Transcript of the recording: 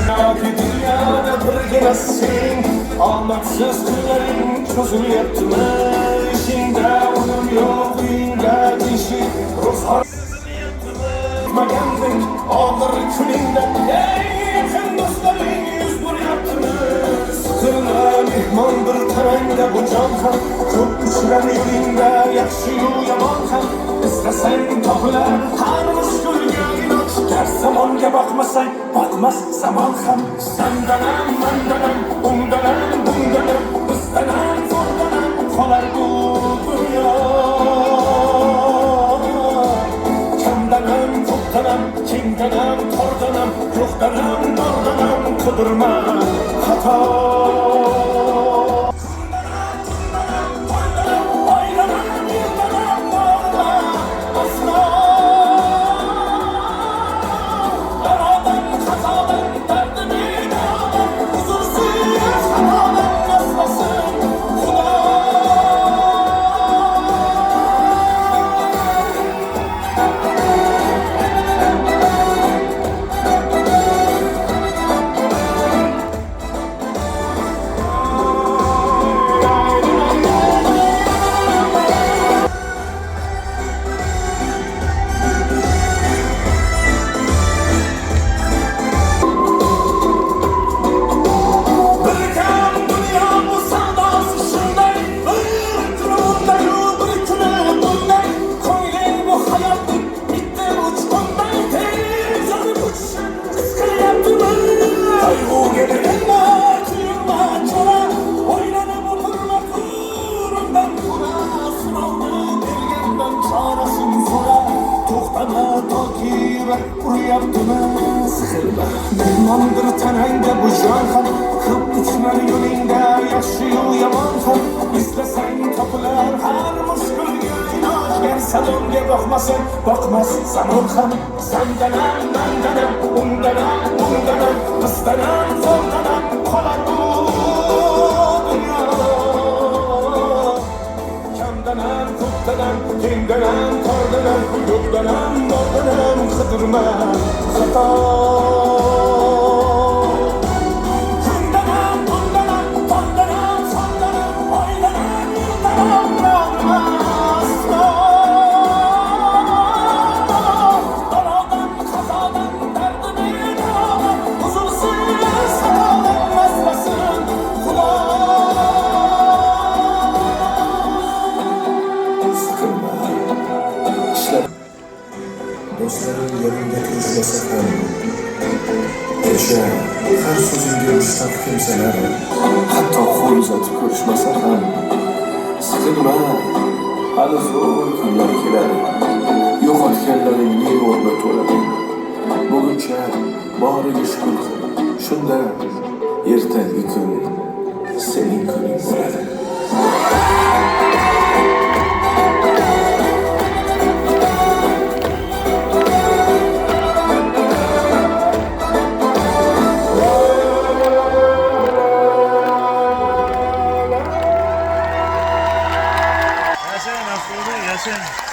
Dünyada birgina sen omadsiz kunlaring cho'zilyaptimi? Ishingda unum yo'q, uyingda tinchlik, ruxsat magandek og'ir kuningda eng yaqin do'stlaring yuz beryaptimi? Siqilma mehmon bir tarangda bu jon ham ko'p uchrar yo'lingda, yaxshi-yu yomon ham istasang topilar har mushkulga iloj. Gar zamonga boqmasang boqmas zamon ham. Sandanam mandanam undanam bundanam bizdanam zo'rdanam qolar bu dunyo. Kamdanam ko'pdanam kengdanam tordanam yo'qdanam bordanam qidirma xato. Mehmondir tanangda bu jon ham ko'p uchmar yo'lingda, yaxshi-yu yomon ham istasang topilar har mushkulga iloj. Gar salomga boqmasang boqmas zamon ham. Sandanam mandanam undanam bundanam bizdanam zo'rdanam qolar bu dunyo. Kamdanam ko'pdanam kengdanam tordanam yo'qdanam bordanam qidirma xato. Do'stlarim yonimda turishmasa ham, o'sha har so'zimga mushtaq kimsalar hatto qo'l uzatib ko'rishmasa ham, siqilma, hali zo'r kunlar keladi. Yo'qotganlaringning o'rni to'ladi. Buguncha boriga shukr qil. Shunda ertangi kun sening kuning bo'ladi. Yaşayın.